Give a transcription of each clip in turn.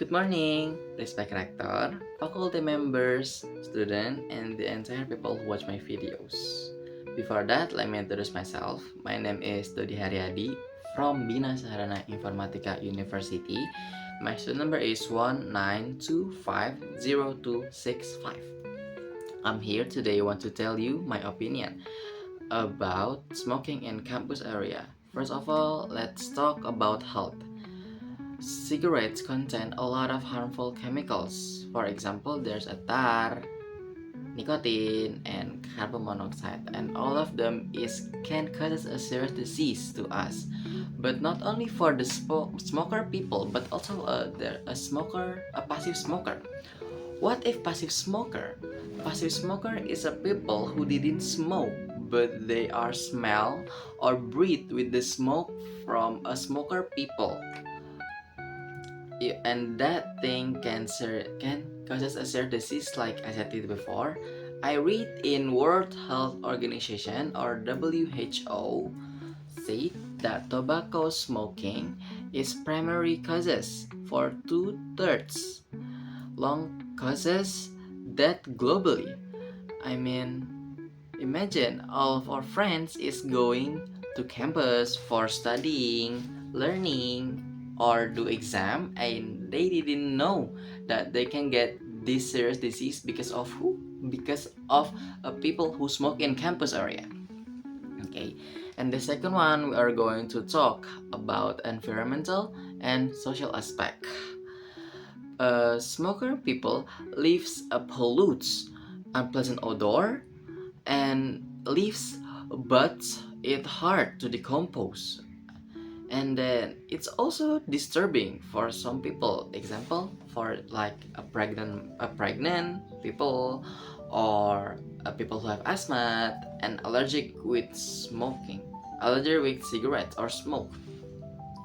Good morning, respect rector, faculty members, student, and the entire people who watch my videos. Before that, let me introduce myself. My name is Dodi Haryadi from Bina Saharana Informatika University. My student number is 1925025. I'm here today want to tell you my opinion about smoking in campus area. First of all, let's talk about health. Cigarettes contain a lot of harmful chemicals. For example, there's a tar, nicotine, and carbon monoxide, and all of them can cause a serious disease to us. But not only for the smoker people, but also a passive smoker. What if passive smoker? Passive smoker is a people who didn't smoke, but they are smell or breathe with the smoke from a smoker people. And that thing can causes a serious disease like I said it before. I read in World Health Organization or WHO said that tobacco smoking is primary causes for two-thirds long causes death globally. I mean, imagine all of our friends is going to campus for studying, learning, or do exam, and they didn't know that they can get this serious disease because of who? Because of people who smoke in campus area. Okay, and the second one we are going to talk about environmental and social aspect. Smoker people leaves a pollutes unpleasant odor and leaves but it hard to decompose, and then it's also disturbing for some people, example for like a pregnant people, or people who have asthma and allergic with cigarettes or smoke.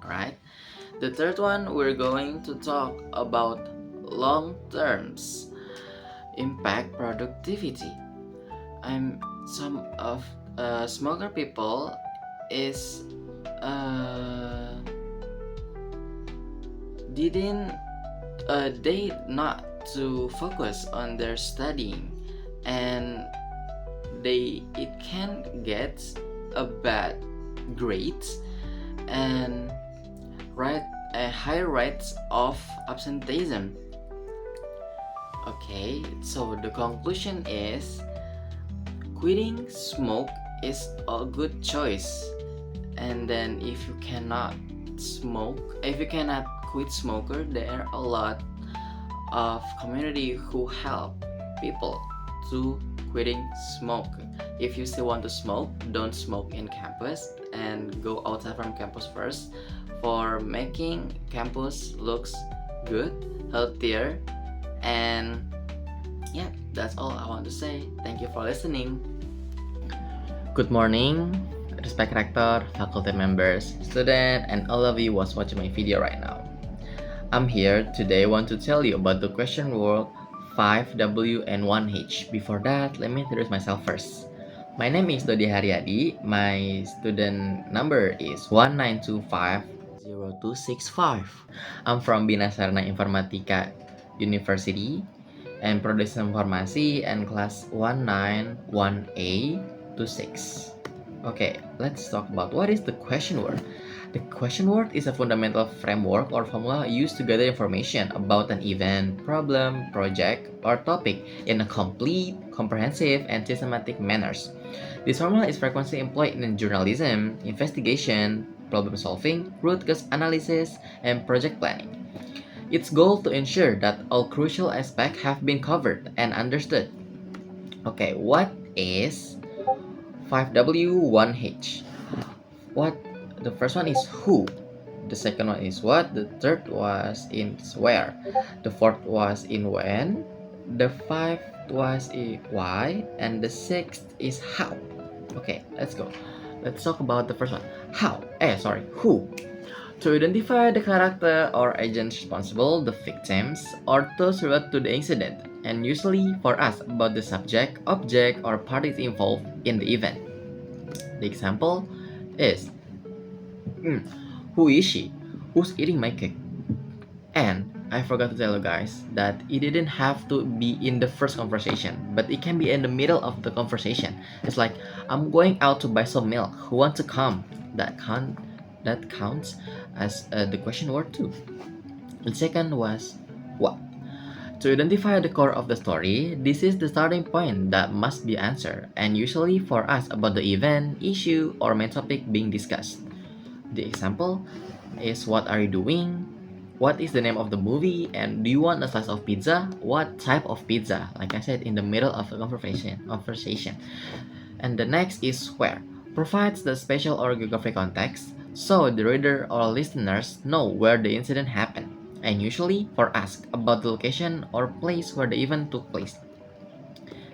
Right, the third one we're going to talk about long terms impact productivity. I'm some of smoker people is didn't they not to focus on their studying, and it can get a bad grades and right a high rates of absenteeism. Okay, so the conclusion is quitting smoke is a good choice. And then if you cannot quit smoker, there are a lot of community who help people to quitting smoke. If you still want to smoke, don't smoke in campus and go outside from campus first for making campus looks good, healthier, and yeah, that's all I want to say. Thank you for listening. Good morning, respect rector, faculty members, student, and all of you was watching my video right now. I'm here today want to tell you about the question word 5W and 1H. Before that, let me introduce myself first. My name is Dodi Haryadi. My student number is 1925025. I'm from Bina Sarana Informatika University and produce informasi and class 191A to 6. Okay, let's talk about what is the question word. The question word is a fundamental framework or formula used to gather information about an event, problem, project, or topic in a complete, comprehensive, and systematic manner. This formula is frequently employed in journalism, investigation, problem solving, root cause analysis, and project planning. Its goal to ensure that all crucial aspects have been covered and understood. Okay, what is 5W 1H? What the first one is who, the second one is what, the third was in where, the fourth was in when, the fifth was in why, and the sixth is how. Okay, let's go. Let's talk about the first one. Who. To identify the character or agents responsible, the victims, or those related to the incident, and usually for us about the subject, object, or parties involved in the event. The example is who is she? Who's eating my cake? And I forgot to tell you guys that it didn't have to be in the first conversation, but it can be in the middle of the conversation. It's like, I'm going out to buy some milk. Who wants to come? That counts as the question word too. The second was what. To identify the core of the story, this is the starting point that must be answered, and usually for us about the event, issue, or main topic being discussed. The example is, what are you doing? What is the name of the movie? And do you want a slice of pizza? What type of pizza? Like I said, in the middle of the conversation. And the next is where. Provides the spatial or geographic context so the reader or listeners know where the incident happened. And usually for ask about the location or place where the event took place.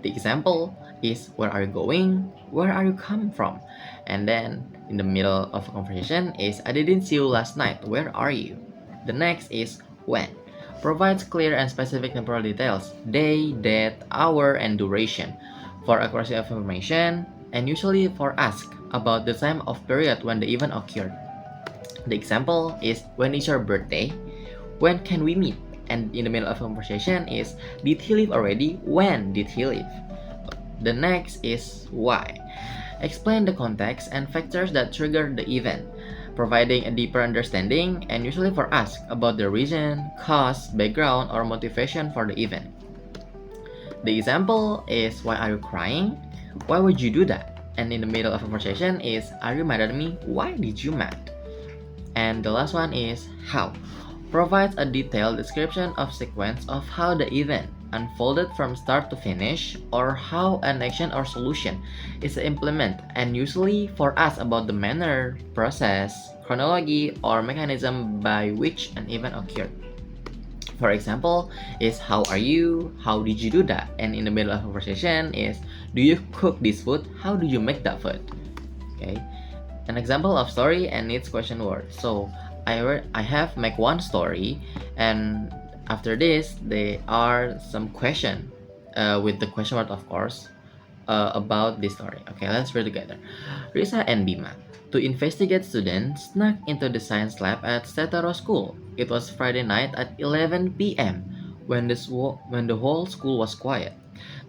The example is, where are you going? Where are you coming from? And then in the middle of a conversation is, I didn't see you last night. Where are you? The next is when. Provides clear and specific temporal details, day, date, hour, and duration for accuracy of information, and usually for ask about the time of period when the event occurred. The example is, when is your birthday? When can we meet? And in the middle of a conversation is, did he leave already? When did he leave? The next is why. Explain the context and factors that trigger the event, providing a deeper understanding and usually for ask about the reason, cause, background, or motivation for the event. The example is, why are you crying? Why would you do that? And in the middle of a conversation is, are you mad at me? Why did you mad? And the last one is how. Provides a detailed description of sequence of how the event unfolded from start to finish, or how an action or solution is implemented, and usually for us about the manner, process, chronology, or mechanism by which an event occurred. For example, is, how are you? How did you do that? And in the middle of a conversation is, do you cook this food? How do you make that food? Okay. An example of story and needs question word. So I have make one story, and after this there are some question with the question word, of course, about this story. Okay, let's read together. Risa and Bima, to investigate students, snuck into the science lab at Stataro School. It was Friday night at 11 p.m. when the whole school was quiet.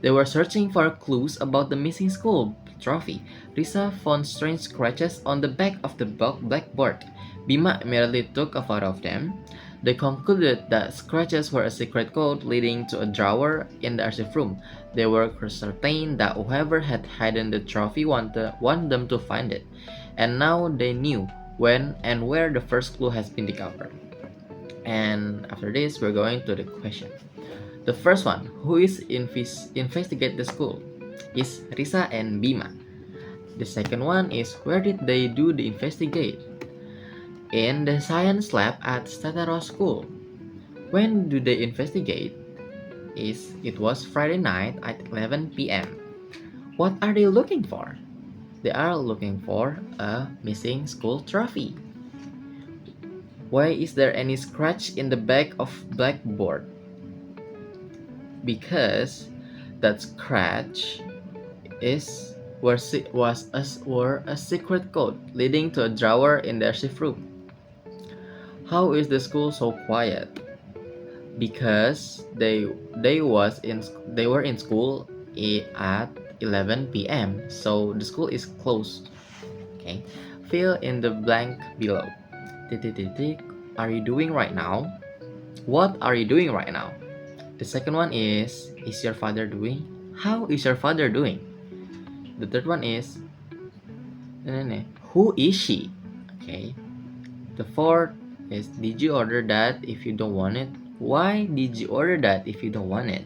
They were searching for clues about the missing school trophy. Risa found strange scratches on the back of the blackboard. Bima immediately took a photo of them. They concluded that scratches were a secret code leading to a drawer in the archive room. They were certain that whoever had hidden the trophy wanted them to find it. And now they knew when and where the first clue has been discovered. And after this, we're going to the question. The first one, who is investigate the school, is Risa and Bima. The second one is, where did they do the investigate? In the science lab at Stataro School. When do they investigate? It was Friday night at 11 p.m. What are they looking for? They are looking for a missing school trophy. Why is there any scratch in the back of blackboard? Because that scratch was a secret code leading to a drawer in the archive room. How is the school so quiet? Because they were in school at 11 p.m. so the school is closed. Okay, fill in the blank below. Are you doing right now? What are you doing right now? The second one is your father doing? How is your father doing? The third one is, who is she? Okay. The fourth is, did you order that if you don't want it? Why did you order that if you don't want it?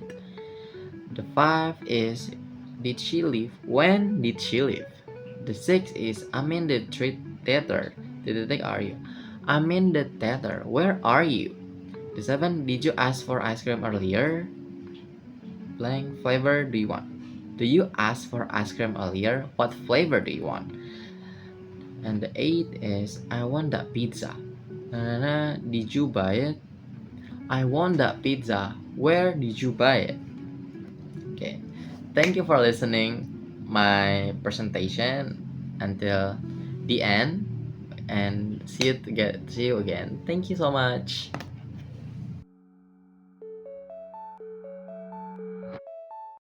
The fifth is, did she leave? When did she leave? The sixth is, I'm in the theater. Are you? I'm in the theater. Where are you? The seventh, did you ask for ice cream earlier? Blank flavor do you want? Do you ask for ice cream earlier? What flavor do you want? And the eighth is, I want that pizza. Did you buy it? I want that pizza. Where did you buy it? Okay. Thank you for listening my presentation until the end, and see you again. Thank you so much.